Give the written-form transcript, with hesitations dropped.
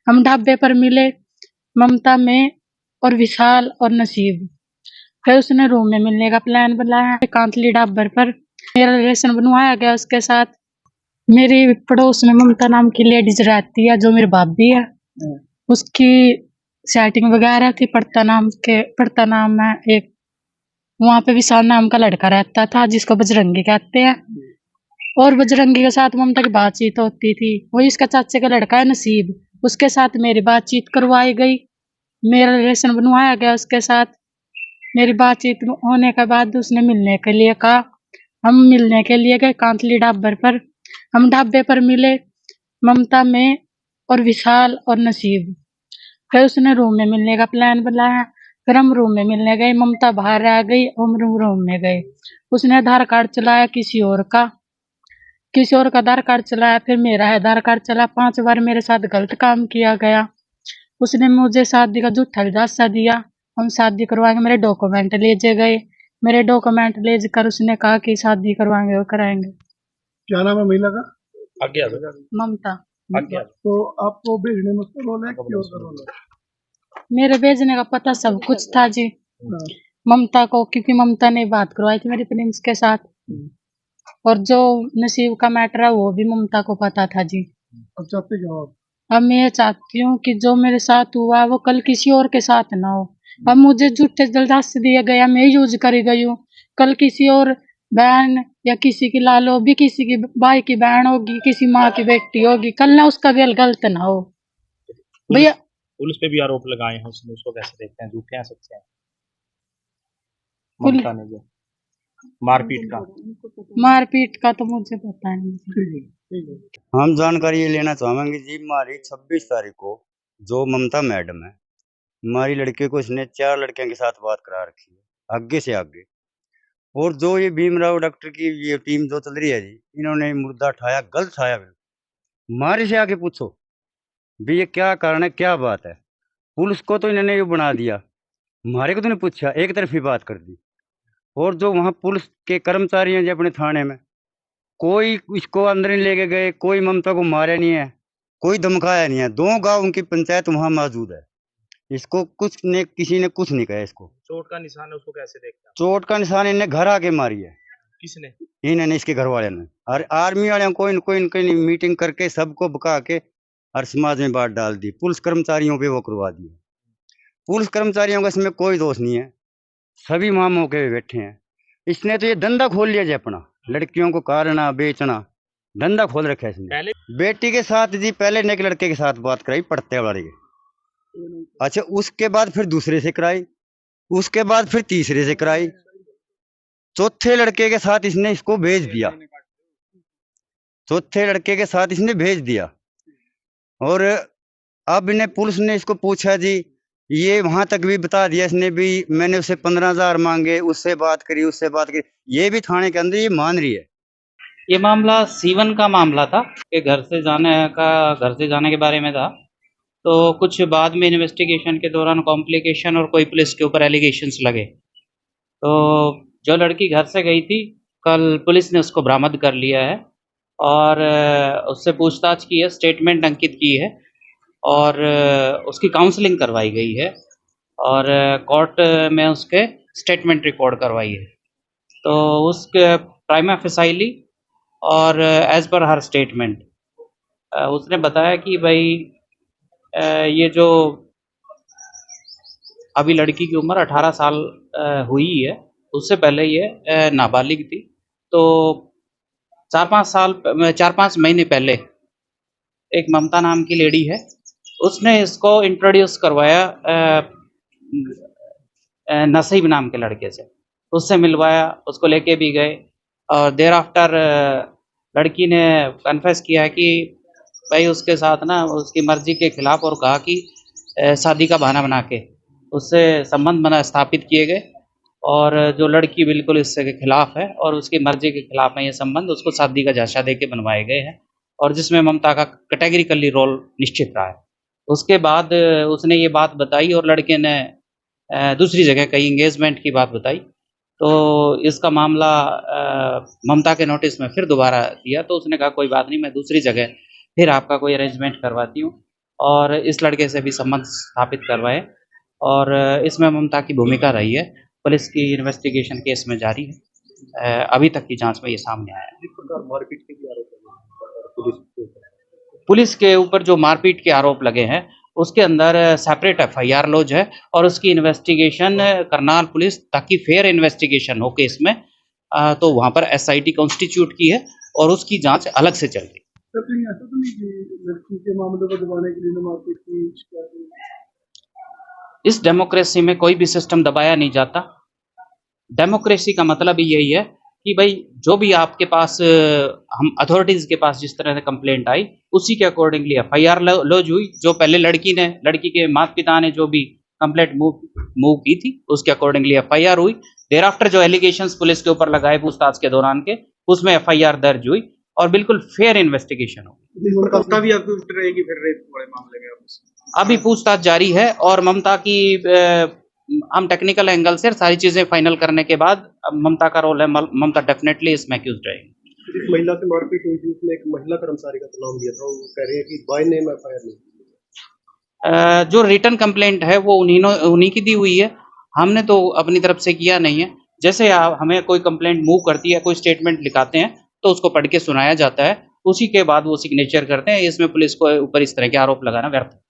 हम ढाबे पर मिले ममता में और विशाल और नसीब। फिर उसने रूम में मिलने का प्लान बनाया। कांतली ढाबर पर मेरा रिलेशन बनवाया गया उसके साथ। मेरी पड़ोस में ममता नाम की लेडीज रहती है जो मेरी भाभी है। उसकी सेटिंग वगैरह थी। पड़ता नाम है एक, वहां पे विशाल नाम का लड़का रहता था जिसको बजरंगी कहते हैं। और बजरंगी के साथ ममता की बातचीत होती थी। वही इसका चाचे का लड़का है नसीब, उसके साथ मेरी बातचीत करवाई गई। मेरा रिलेशन बनवाया गया उसके साथ। मेरी बातचीत होने के बाद उसने मिलने के लिए कहा। हम मिलने के लिए गए कांतली ढाबर पर। हम ढाबे पर मिले ममता में और विशाल और नसीब। फिर उसने रूम में मिलने का प्लान बनाया। फिर हम रूम में मिलने गए। ममता बाहर रह गई, हम रूम में गए। उसने आधार कार्ड चलाया किसी और का आधार कार्ड चलाया। फिर मेरा आधार कार्ड चला। 5 बार मेरे साथ गलत काम किया गया। उसने मुझे शादी का झूठा दिलासा दिया। हम शादी करवाएंगे, मेरे डॉक्यूमेंट ले गए। मेरे डॉक्यूमेंट ले कर उसने कहा कि शादी करवाएंगे और कराएंगे। क्या नाम है महिला का? आज्ञा ममता। तो आपको भेजने में उसका रोल है कि और का रोल है? मेरे भेजने का पता सब कुछ था जी ममता को, क्योंकि ममता ने बात करवाई थी मेरे प्रिंस के साथ। और जो नसीब का मैटर है वो भी ममता को पता था जी। अब चाहते क्या हो? अब मैं ये चाहती हूँ कि जो मेरे साथ हुआ वो कल किसी और के साथ ना हो। अब मुझे झूठे दिलासे दिया गया, मैं यूज करी गई हूँ। कल किसी और बहन या किसी की लालो भी, किसी की भाई की बहन होगी, किसी माँ की बेटी होगी, कल ना उसका भी गलत ना हो भैया। पुलिस पे भी आरोप लगाए हैं उसने, उसको कैसे देखते हैं, झूठे हैं सच्चे हैं? पुल- ममता ने जो मारपीट का तो मुझे पता नहीं। ठीक है। हम जानकारी ये लेना चाहेंगे जी, हमारी 26 तारीख को जो ममता मैडम है, हमारी लड़के को इसने 4 लड़कियों के साथ बात करा रखी है आगे से आगे। और जो ये भीमराव डॉक्टर की ये टीम जो चल रही है जी, इन्होंने मुद्दा उठाया, गलत उठाया। हमारे से आके पूछो भी ये क्या कारण है, क्या बात है। पुलिस को तो इन्होंने ये बना दिया, हमारे को तो नहीं पूछा, एक तरफ ही बात कर दी। और जो वहाँ पुलिस के कर्मचारी हैं जी अपने थाने में, कोई इसको अंदर नहीं लेके गए, कोई ममता को मारा नहीं है, कोई धमकाया नहीं है। 2 गांव उनकी पंचायत वहाँ मौजूद है। इसको किसी ने कुछ नहीं कहा। इसको चोट का निशान है, उसको कैसे देखते हैं? चोट का निशान इन्हें घर आके मारी है। किसने? इन्होंने, इसके घर वाले ने। और आर्मी वाले को इनको मीटिंग करके सबको बका के और समाज में बात डाल दी। पुलिस कर्मचारियों पे वो करवा दी। पुलिस कर्मचारियों का इसमें कोई दोष नहीं है, सभी वहाँ मौके पे बैठे हैं। इसने तो ये धंधा खोल लिया जी अपना, लड़कियों को कारना बेचना धंधा खोल रखा है इसने। पहले बेटी के साथ जी पहले ने एक लड़के के साथ बात कराई पढ़ते वाले। अच्छा, उसके बाद फिर दूसरे से कराई, उसके बाद फिर तीसरे से कराई, चौथे लड़के के साथ इसने इसको भेज दिया। चौथे लड़के के साथ इसने भेज दिया। और अब इन्हें पुलिस ने इसको पूछा जी, ये वहां तक भी बता दिया इसने भी, मैंने उससे 15,000 मांगे, उससे बात करी। ये भी थाने के अंदर ये मान रही है। ये मामला सीवन का मामला था कि घर से जाने के बारे में था। तो कुछ बाद में इन्वेस्टिगेशन के दौरान कॉम्प्लिकेशन और कोई पुलिस के ऊपर एलिगेशंस लगे। तो जो लड़की घर से गई थी, कल पुलिस ने उसको बरामद कर लिया है और उससे पूछताछ की है, स्टेटमेंट अंकित की है और उसकी काउंसलिंग करवाई गई है और कोर्ट में उसके स्टेटमेंट रिकॉर्ड करवाई है। तो उसके प्राइमा फेसाइली और एज पर हर स्टेटमेंट उसने बताया कि भाई ये जो अभी लड़की की उम्र 18 साल हुई है, उससे पहले ये नाबालिग थी। तो 4-5 महीने पहले एक ममता नाम की लेडी है, उसने इसको इंट्रोड्यूस करवाया नसीब नाम के लड़के से। उससे मिलवाया, उसको लेके भी गए और देर आफ्टर लड़की ने कन्फेस किया कि भाई उसके साथ ना उसकी मर्जी के खिलाफ, और कहा कि शादी का बहाना बना के उससे संबंध स्थापित किए गए और जो लड़की बिल्कुल इससे के खिलाफ है और उसकी मर्जी के खिलाफ है ये संबंध, उसको शादी का झांसा दे के बनवाए गए हैं और जिसमें ममता का कैटेगरिकली रोल निश्चित रहा है। उसके बाद उसने ये बात बताई और लड़के ने दूसरी जगह कहीं इंगेजमेंट की बात बताई। तो इसका मामला ममता के नोटिस में फिर दोबारा दिया। तो उसने कहा कोई बात नहीं, मैं दूसरी जगह फिर आपका कोई अरेंजमेंट करवाती हूँ और इस लड़के से भी संबंध स्थापित करवाए और इसमें ममता की भूमिका रही है। पुलिस की इन्वेस्टिगेशन केस में जारी है। अभी तक की जांच में ये सामने आया है। इस प्रकार मारपीट के भी आरोप लगे पुलिस के ऊपर जो मारपीट के आरोप लगे हैं उसके अंदर सेपरेट एफआईआर लॉज है और उसकी इन्वेस्टिगेशन करनाल पुलिस, ताकि फेयर इन्वेस्टिगेशन हो केस में, तो वहां पर एसआईटी कॉन्स्टिट्यूट की है और उसकी जांच अलग से चल रही है। सर कहीं ऐसा तो नहीं कि लड़की के मामले को दबाने के लिए मारपीट की शिकायत हुई? इस डेमोक्रेसी में कोई भी सिस्टम दबाया नहीं जाता। डेमोक्रेसी का मतलब ही यही है कि भाई जो भी आपके पास हम अथॉरिटीज के पास जिस तरह से कंप्लेंट आई उसी के अकॉर्डिंगली एफआईआर लॉज हुई। जो पहले लड़की के माता पिता ने जो भी कंप्लेंट मूव की थी उसके अकॉर्डिंगली एफआईआर हुई। देर आफ्टर जो एलिगेशंस पुलिस के ऊपर लगाए पूछताछ के दौरान के, उसमें एफआईआर दर्ज हुई और बिल्कुल फेयर इन्वेस्टिगेशन हो। ममता भी आपकी उल्ट रहेगी फिर रेप वाले मामले में? अभी पूछताछ जारी है और ममता की हम टेक्निकल एंगल से सारी चीजें फाइनल करने के बाद ममता का रोल है, ममता डेफिनेटली इसमें एक्यूज्ड रहेगी। इस महिला से मारपीट हुई थी, उसने एक महिला कर्मचारी का नाम दिया था, वो कह रहे हैं कि बाय नेम एफआईआर नहीं। जो रिटर्न कंप्लेंट है वो उन्हीं की दी हुई है, हमने तो अपनी तरफ से किया नहीं है। जैसे हमें कोई कंप्लेंट मूव करती है, कोई स्टेटमेंट लिखाते हैं तो उसको पढ़ के सुनाया जाता है, उसी के बाद वो सिग्नेचर करते हैं। इसमें पुलिस को ऊपर इस तरह के आरोप लगाना व्यर्थ है।